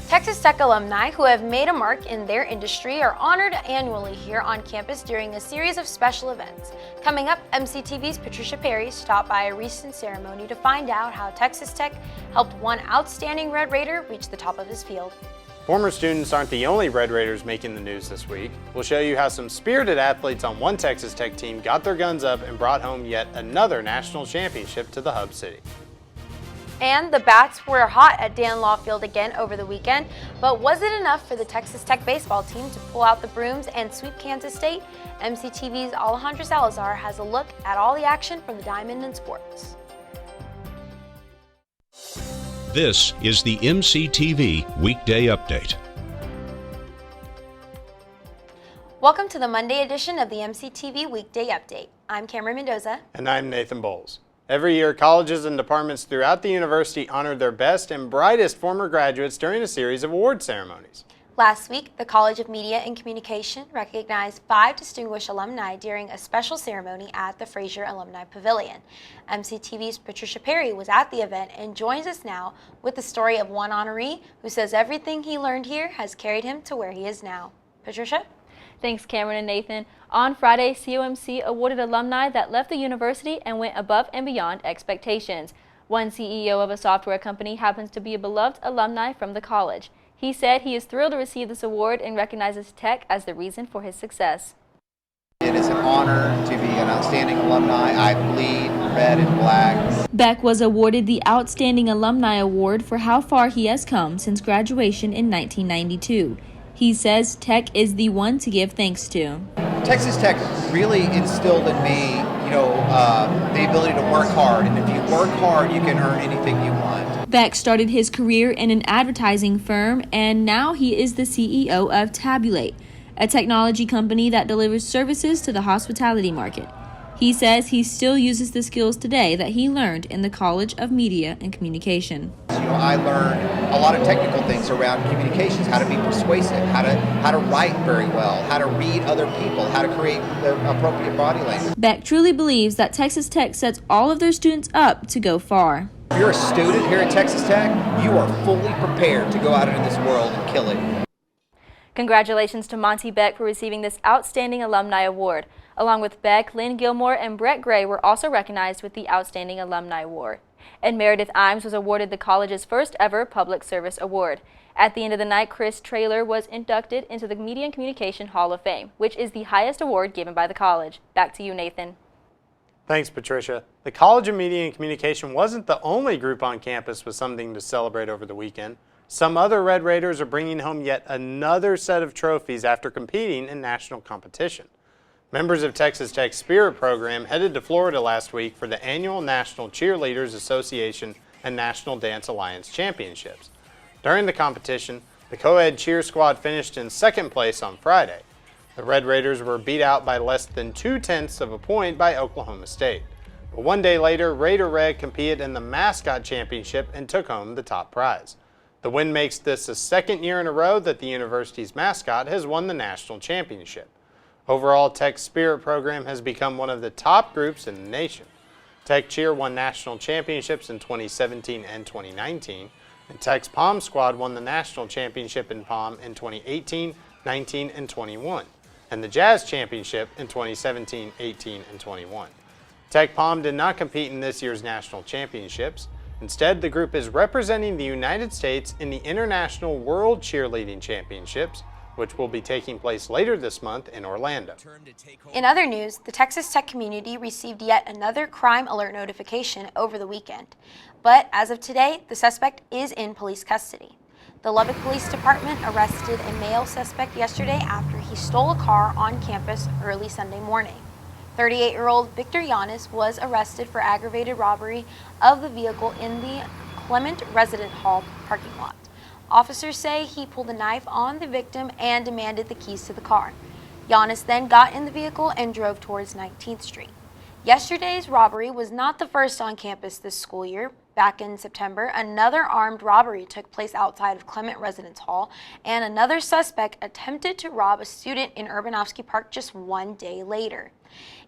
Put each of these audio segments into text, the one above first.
Texas Tech alumni who have made a mark in their industry are honored annually here on campus during a series of special events. Coming up, MCTV's Patricia Perry stopped by a recent ceremony to find out how Texas Tech helped one outstanding Red Raider reach the top of his field. Former students aren't the only Red Raiders making the news this week. We'll show you how some spirited athletes on one Texas Tech team got their guns up and brought home yet another national championship to the Hub City. And the Bats were hot at Dan Law Field again over the weekend, but was it enough for the Texas Tech baseball team to pull out the brooms and sweep Kansas State? MCTV's Alejandra Salazar has a look at all the action from the Diamond in sports. This is the MCTV Weekday Update. Welcome to the Monday edition of the MCTV Weekday Update. I'm Kamryn Mendoza. And I'm Nathan Boles. Every year, colleges and departments throughout the university honored their best and brightest former graduates during a series of award ceremonies. Last week, the College of Media and Communication recognized 5 distinguished alumni during a special ceremony at the Frazier Alumni Pavilion. MCTV's Patricia Perry was at the event and joins us now with the story of one honoree who says everything he learned here has carried him to where he is now. Patricia? Thanks, Kamryn and Nathan. On Friday, COMC awarded alumni that left the university and went above and beyond expectations. One CEO of a software company happens to be a beloved alumni from the college. He said he is thrilled to receive this award and recognizes Tech as the reason for his success. It is an honor to be an outstanding alumni. I bleed red and black. Beck was awarded the Outstanding Alumni Award for how far he has come since graduation in 1992. He says Tech is the one to give thanks to. Texas Tech really instilled in me, the ability to work hard. And if you work hard, you can earn anything you want. Beck started his career in an advertising firm, and now he is the CEO of Tabulate, a technology company that delivers services to the hospitality market. He says he still uses the skills today that he learned in the College of Media and Communication. I learned a lot of technical things around communications, how to be persuasive, how to write very well, how to read other people, how to create the appropriate body language. Beck truly believes that Texas Tech sets all of their students up to go far. If you're a student here at Texas Tech, you are fully prepared to go out into this world and kill it. Congratulations to Monty Beck for receiving this Outstanding Alumni Award. Along with Beck, Lynn Gilmore and Brett Gray were also recognized with the Outstanding Alumni Award. And Meredith Imes was awarded the college's first ever Public Service Award. At the end of the night, Chris Traylor was inducted into the Media and Communication Hall of Fame, which is the highest award given by the college. Back to you, Nathan. Thanks, Patricia. The College of Media and Communication wasn't the only group on campus with something to celebrate over the weekend. Some other Red Raiders are bringing home yet another set of trophies after competing in national competition. Members of Texas Tech's Spirit program headed to Florida last week for the annual National Cheerleaders Association and National Dance Alliance Championships. During the competition, the co-ed cheer squad finished in second place on Friday. The Red Raiders were beat out by less than 0.2 of a point by Oklahoma State. But one day later, Raider Red competed in the mascot championship and took home the top prize. The win makes this the second year in a row that the university's mascot has won the national championship. Overall, Tech's Spirit program has become one of the top groups in the nation. Tech Cheer won national championships in 2017 and 2019, and Tech's Pom Squad won the national championship in Pom in 2018, 19, and 21, and the Jazz Championship in 2017, 18, and 21. Tech Pom did not compete in this year's national championships. Instead, the group is representing the United States in the International World Cheerleading Championships, which will be taking place later this month in Orlando. In other news, the Texas Tech community received yet another crime alert notification over the weekend. But as of today, the suspect is in police custody. The Lubbock Police Department arrested a male suspect yesterday after he stole a car on campus early Sunday morning. 38-year-old Victor Yanis was arrested for aggravated robbery of the vehicle in the Clement Resident Hall parking lot. Officers say he pulled a knife on the victim and demanded the keys to the car. Yanis then got in the vehicle and drove towards 19th Street. Yesterday's robbery was not the first on campus this school year. Back in September, another armed robbery took place outside of Clement Residence Hall, and another suspect attempted to rob a student in Urbanowski Park just one day later.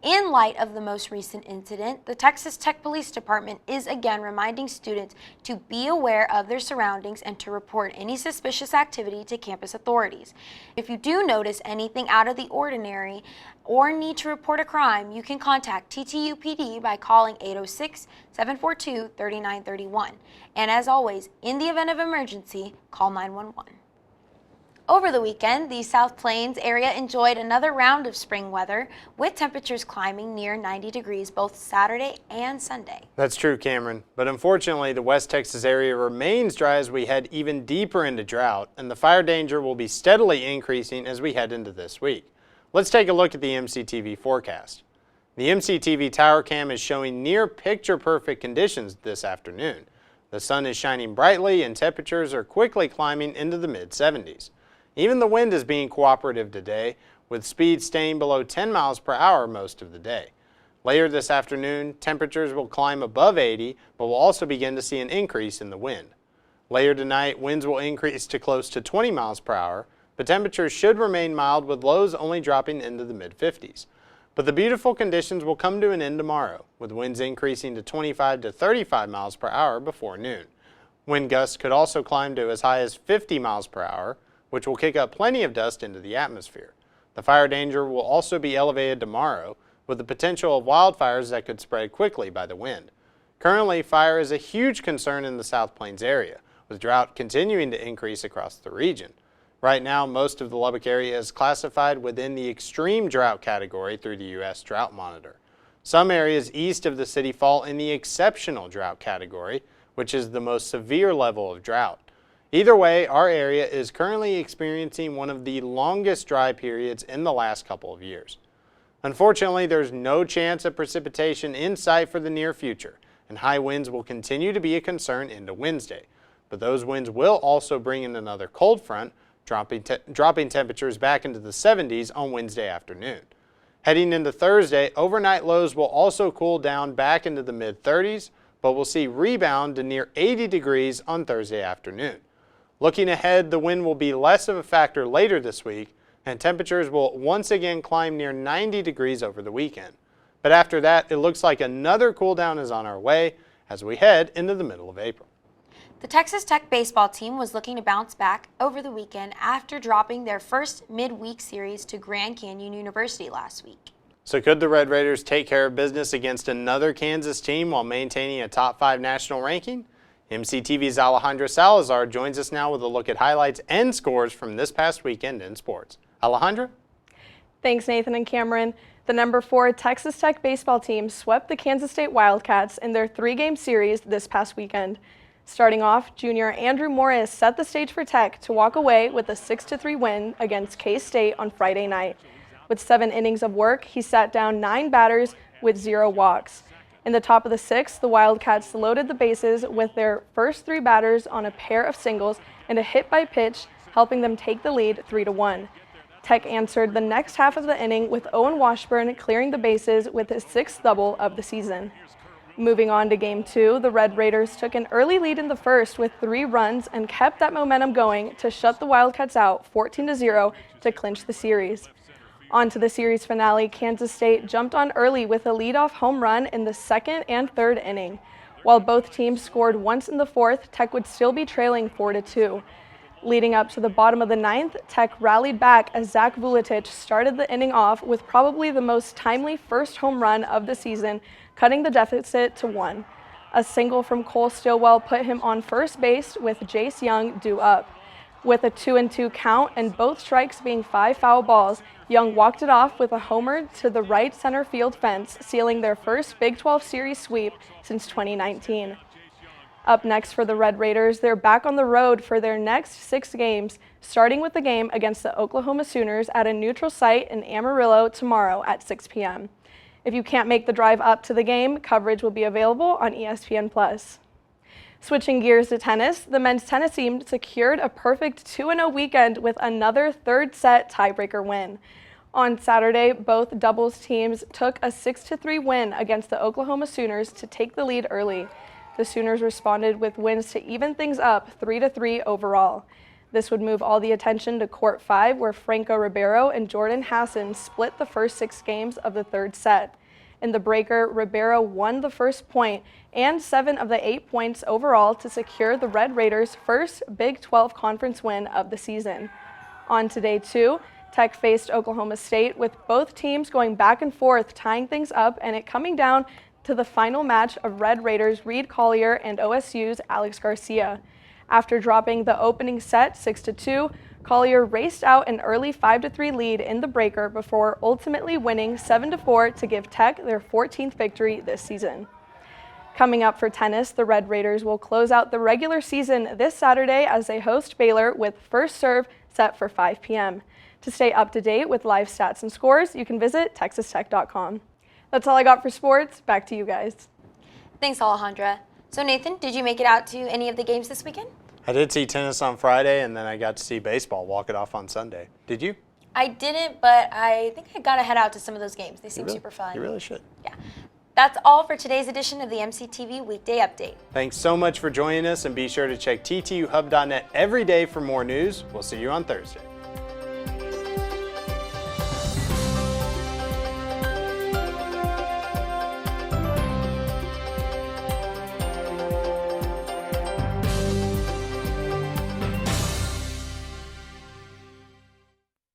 In light of the most recent incident, the Texas Tech Police Department is again reminding students to be aware of their surroundings and to report any suspicious activity to campus authorities. If you do notice anything out of the ordinary or need to report a crime, you can contact TTUPD by calling 806-742-3931. And as always, in the event of emergency, call 911. Over the weekend, the South Plains area enjoyed another round of spring weather, with temperatures climbing near 90 degrees both Saturday and Sunday. That's true, Kamryn, but unfortunately the West Texas area remains dry as we head even deeper into drought, and the fire danger will be steadily increasing as we head into this week. Let's take a look at the MCTV forecast. The MCTV tower cam is showing near picture-perfect conditions this afternoon. The sun is shining brightly and temperatures are quickly climbing into the mid-70s. Even the wind is being cooperative today, with speeds staying below 10 miles per hour most of the day. Later this afternoon, temperatures will climb above 80, but we'll also begin to see an increase in the wind. Later tonight, winds will increase to close to 20 miles per hour, but temperatures should remain mild with lows only dropping into the mid-50s. But the beautiful conditions will come to an end tomorrow, with winds increasing to 25 to 35 miles per hour before noon. Wind gusts could also climb to as high as 50 miles per hour, which will kick up plenty of dust into the atmosphere. The fire danger will also be elevated tomorrow, with the potential of wildfires that could spread quickly by the wind. Currently, fire is a huge concern in the South Plains area, with drought continuing to increase across the region. Right now, most of the Lubbock area is classified within the extreme drought category through the U.S. Drought Monitor. Some areas east of the city fall in the exceptional drought category, which is the most severe level of drought. Either way, our area is currently experiencing one of the longest dry periods in the last couple of years. Unfortunately, there's no chance of precipitation in sight for the near future, and high winds will continue to be a concern into Wednesday. But those winds will also bring in another cold front, dropping temperatures back into the 70s on Wednesday afternoon. Heading into Thursday, overnight lows will also cool down back into the mid-30s, but we'll see rebound to near 80 degrees on Thursday afternoon. Looking ahead, the wind will be less of a factor later this week, and temperatures will once again climb near 90 degrees over the weekend. But after that, it looks like another cool down is on our way as we head into the middle of April. The Texas Tech baseball team was looking to bounce back over the weekend after dropping their first midweek series to Grand Canyon University last week. So could the Red Raiders take care of business against another Kansas team while maintaining a top 5 national ranking? MCTV's Alejandra Salazar joins us now with a look at highlights and scores from this past weekend in sports. Alejandra? Thanks, Nathan and Kamryn. The number 4 Texas Tech baseball team swept the Kansas State Wildcats in their 3-game series this past weekend. Starting off, junior Andrew Morris set the stage for Tech to walk away with a 6-3 win against K-State on Friday night. With 7 innings of work, he sat down 9 batters with 0 walks. In the top of the 6th, the Wildcats loaded the bases with their first 3 batters on a pair of singles and a hit by pitch, helping them take the lead 3-1. Tech answered the next half of the inning with Owen Washburn clearing the bases with his 6th double of the season. Moving on to Game 2, the Red Raiders took an early lead in the first with 3 runs and kept that momentum going to shut the Wildcats out 14-0 to clinch the series. On to the series finale, Kansas State jumped on early with a leadoff home run in the 2nd and 3rd inning. While both teams scored once in the 4th, Tech would still be trailing 4-2. Leading up to the bottom of the 9th, Tech rallied back as Zach Vuletich started the inning off with probably the most timely first home run of the season, cutting the deficit to 1. A single from Cole Stillwell put him on first base with Jace Young due up. With a 2-2 count and both strikes being 5 foul balls, Young walked it off with a homer to the right center field fence, sealing their first Big 12 series sweep since 2019. Up next for the Red Raiders, they're back on the road for their next 6 games, starting with the game against the Oklahoma Sooners at a neutral site in Amarillo tomorrow at 6 p.m. If you can't make the drive up to the game, coverage will be available on ESPN+. Switching gears to tennis, the men's tennis team secured a perfect 2-0 weekend with another 3rd set tiebreaker win. On Saturday, both doubles teams took a 6-3 win against the Oklahoma Sooners to take the lead early. The Sooners responded with wins to even things up 3-3 overall. This would move all the attention to Court 5, where Franco Ribeiro and Jordan Hassan split the first 6 games of the third set. In the breaker, Ribeiro won the first point and 7 of the 8 points overall to secure the Red Raiders' first Big 12 conference win of the season. On to day 2, Tech faced Oklahoma State, with both teams going back and forth, tying things up, and it coming down to the final match of Red Raiders' Reed Collier and OSU's Alex Garcia. After dropping the opening set 6-2, Collier raced out an early 5-3 lead in the breaker before ultimately winning 7-4 to give Tech their 14th victory this season. Coming up for tennis, the Red Raiders will close out the regular season this Saturday as they host Baylor, with first serve set for 5 p.m. To stay up to date with live stats and scores, you can visit texastech.com. That's all I got for sports. Back to you guys. Thanks, Alejandra. So Nathan, did you make it out to any of the games this weekend? I did see tennis on Friday, and then I got to see baseball walk it off on Sunday. Did you? I didn't, but I think I gotta head out to some of those games. They seem super fun. You really should. Yeah. That's all for today's edition of the MCTV Weekday Update. Thanks so much for joining us, and be sure to check ttuhub.net every day for more news. We'll see you on Thursday.